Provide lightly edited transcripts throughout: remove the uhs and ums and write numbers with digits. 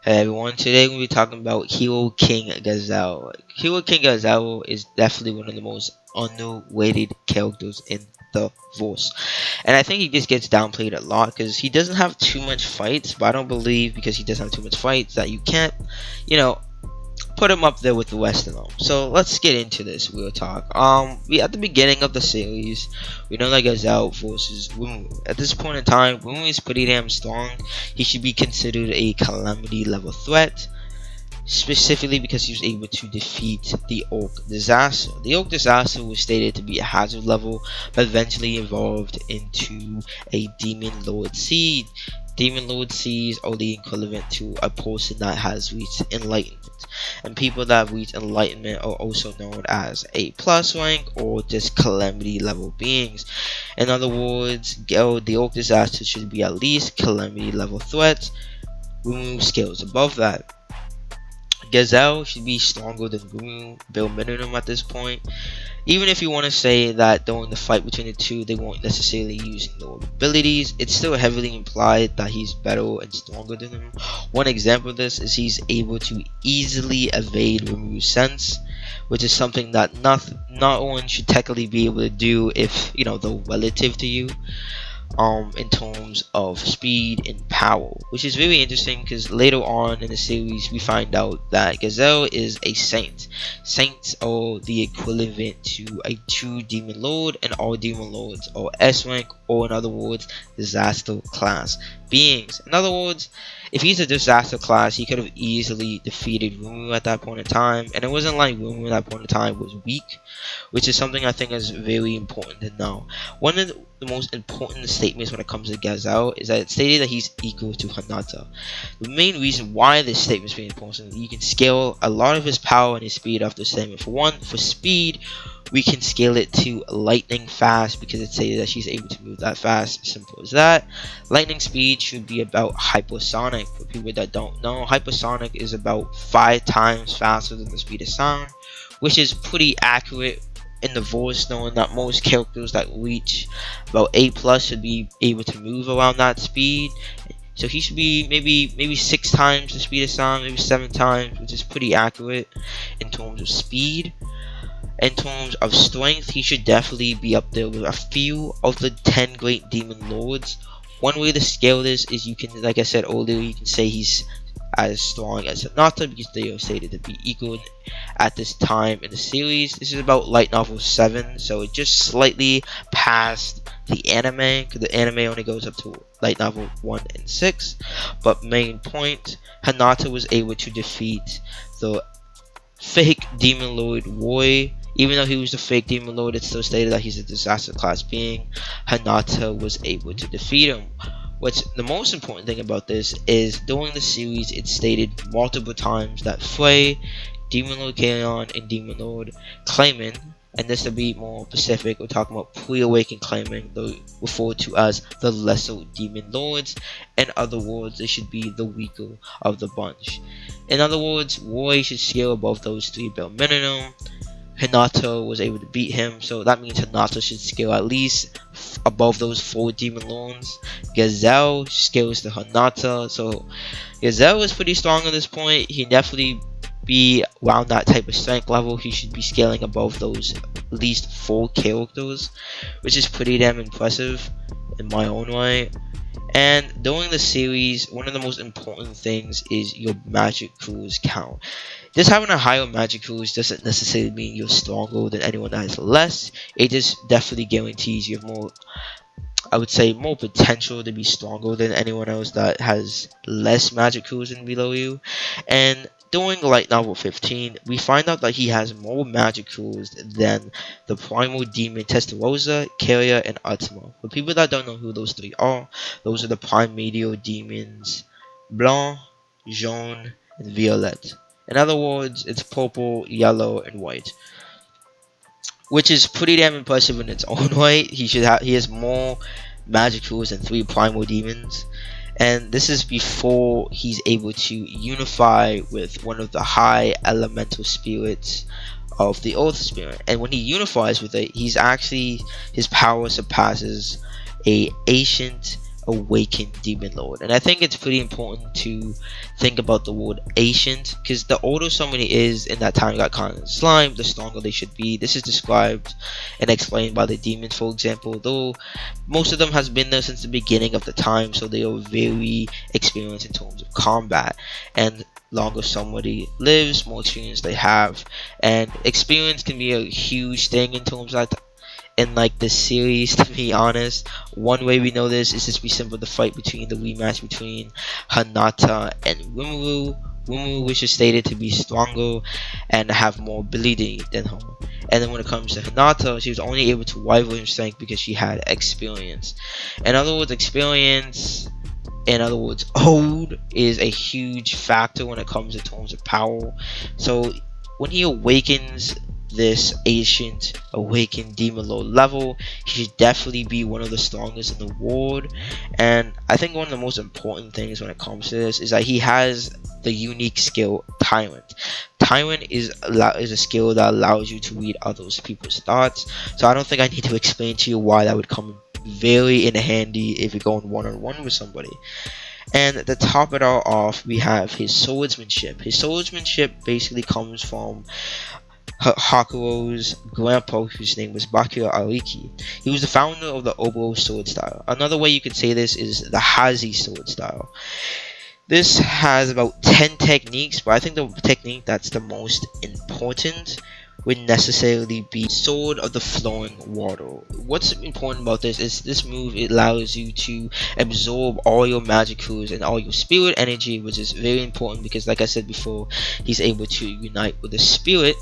Hey everyone, today we'll be talking about Hero King Gazel. Hero King Gazel is definitely one of the most underrated characters in the Force. And I think he just gets downplayed a lot because he doesn't have too much fights, but I don't believe because he doesn't have too much fights that you can't, put him up there with the rest of them. So let's get into this real talk. We at the beginning of the series, we know that Gazel versus Wumu. At this point in time, Wumu is pretty damn strong. He should be considered a calamity level threat, specifically because he was able to defeat the Oak Disaster. The Oak Disaster was stated to be a hazard level, but eventually evolved into a Demon Lord Seed. Demon Lord Seeds are the equivalent to a person that has reached enlightenment, and people that have reached enlightenment are also known as A+ rank or just calamity level beings. In other words, the Oak Disaster should be at least calamity level threats. Remove skills above that. Gazel should be stronger than Wumu, bare minimum at this point. Even if you want to say that during the fight between the two they weren't necessarily using their abilities, it's still heavily implied that he's better and stronger than him. One example of this is he's able to easily evade Wumu's sense, which is something that not one should technically be able to do if they're relative to you. In terms of speed and power, which is very interesting because later on in the series we find out that Gazel is a saint. Saints are the equivalent to a true demon lord, and all demon lords are S rank, or in other words, disaster class beings. In other words, if he's a disaster class, he could have easily defeated Wumu at that point in time, and it wasn't like Wumu at that point in time was weak, which is something I think is very important to know. One of the most important statements when it comes to Gazel is that it stated that he's equal to Hinata. The main reason why this statement is very important is you can scale a lot of his power and his speed off the statement. For one, for speed, we can scale it to lightning fast because it stated that she's able to move that fast. Simple as that. Lightning speed should be about hypersonic. For people that don't know, hypersonic is about 5 times faster than the speed of sound, which is pretty accurate in the voice, knowing that most characters that reach about A+ should be able to move around that speed. So he should be maybe 6 times the speed of sound, maybe 7 times, which is pretty accurate in terms of speed. In terms of strength, he should definitely be up there with a few of the 10 great demon lords. One way to scale this is you can, like I said earlier, you can say he's as strong as Hinata because they are stated to be equal at this time in the series. This is about light novel 7, so it just slightly passed the anime because the anime only goes up to light novel 1 and 6. But main point, Hinata was able to defeat the fake demon lord Roy. Even though he was the fake demon lord, it still stated that he's a disaster class being. Hinata was able to defeat him. What's the most important thing about this is during the series it stated multiple times that Frey, Demon Lord Kaon, and Demon Lord Clayman, and this to be more specific, we're talking about pre-awakened Clayman, though referred to as the lesser demon lords. In other words, they should be the weaker of the bunch. In other words, Roy should scale above those 3 bare minimum. Hinata was able to beat him, so that means Hinata should scale at least above those 4 demon lords. Gazel scales to Hinata, so Gazel is pretty strong at this point. He definitely be around that type of strength level. He should be scaling above those at least 4 characters, which is pretty damn impressive in my own way. And during the series, one of the most important things is your magic cruise count. Just having a higher magic cruise doesn't necessarily mean you're stronger than anyone that has less. It just definitely guarantees you have more, I would say, more potential to be stronger than anyone else that has less magic cruise than below you. And during light novel 15, we find out that he has more magic cruise than the primal demon Testarossa, Carrier, and Ultima. For people that don't know who those 3 are, those are the primordial demons Blanc, Jaune, and Violet. In other words, it's purple, yellow, and white, which is pretty damn impressive in its own way. He has more magic tools than 3 primal demons, and this is before he's able to unify with one of the high elemental spirits of the Earth Spirit. And when he unifies with it, his power surpasses a ancient awakened demon lord. And I think it's pretty important to think about the word ancient, because the older somebody is in that time got kind of slime, the stronger they should be. This is described and explained by the demons, for example, though most of them has been there since the beginning of the time, so they are very experienced in terms of combat. And longer somebody lives, more experience they have, and experience can be a huge thing in terms of that. In like this series, to be honest, one way we know this is just be simple, the fight between the rematch between Hinata and Rimuru, which is stated to be stronger and have more ability than her. And then when it comes to Hinata, she was only able to rival him strength because she had experience. In other words, experience, in other words, old, is a huge factor when it comes in terms of power. So when he awakens this ancient awakened demon lord level, he should definitely be one of the strongest in the world. And I think one of the most important things when it comes to this is that he has the unique skill Tyrant. Tyrant is a skill that allows you to read other people's thoughts, so I don't think I need to explain to you why that would come very in handy if you're going one-on-one with somebody. And to top it all off, we have his swordsmanship. His swordsmanship basically comes from Hakuro's grandpa, whose name was Bakura Ariki. He was the founder of the Obo sword style. Another way you could say this is the Hazi sword style. This has about 10 techniques, but I think the technique that's the most important would necessarily be Sword of the Flowing Water. What's important about this is this move, it allows you to absorb all your magic cores and all your spirit energy, which is very important because, like I said before, he's able to unite with the spirit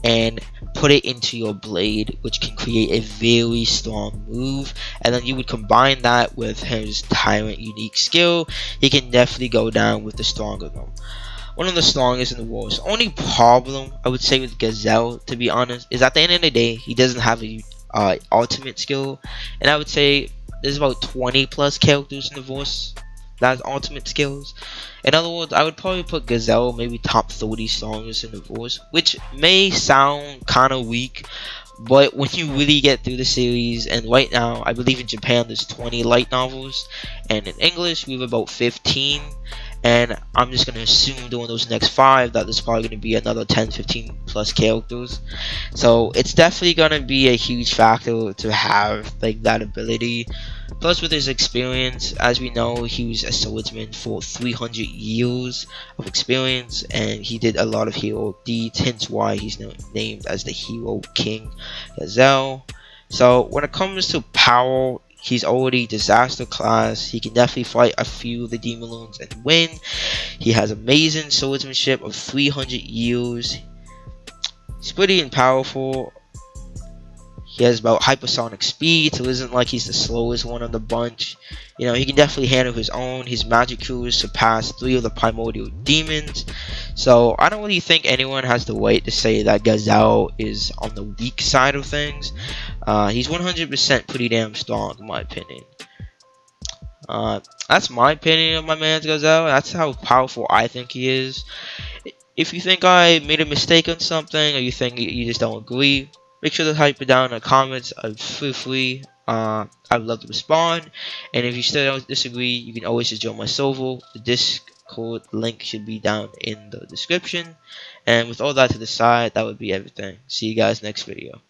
and put it into your blade, which can create a very strong move. And then you would combine that with his Tyrant unique skill, he can definitely go down with the stronger one. One of the strongest in the world. The only problem I would say with Gazel, to be honest, is at the end of the day, he doesn't have a ultimate skill. And I would say there's about 20 plus characters in the Force that has ultimate skills. In other words, I would probably put Gazel maybe top 30 strongest in the Force, which may sound kind of weak, but when you really get through the series, and right now I believe in Japan there's 20 light novels, and in English we have about 15, and I'm just going to assume during those next 5 that there's probably going to be another 10-15 plus characters. So it's definitely going to be a huge factor to have like that ability. Plus with his experience, as we know, he was a swordsman for 300 years of experience, and he did a lot of hero deeds, hence why he's named as the Hero King Gazel. So when it comes to power, he's already disaster class. He can definitely fight a few of the demon lords and win. He has amazing swordsmanship of 300 years. He's pretty powerful. He has about hypersonic speed, so it isn't like he's the slowest one of the bunch. You know, he can definitely handle his own. His magic cures surpass 3 of the primordial demons. So I don't really think anyone has the right to say that Gazel is on the weak side of things. He's 100% pretty damn strong, in my opinion. That's my opinion of my man's Gazel. That's how powerful I think he is. If you think I made a mistake on something, or you think you just don't agree, make sure to type it down in the comments. Feel free. I'd love to respond. And if you still don't disagree, you can always just join my server. The Discord link should be down in the description. And with all that to the side, that would be everything. See you guys next video.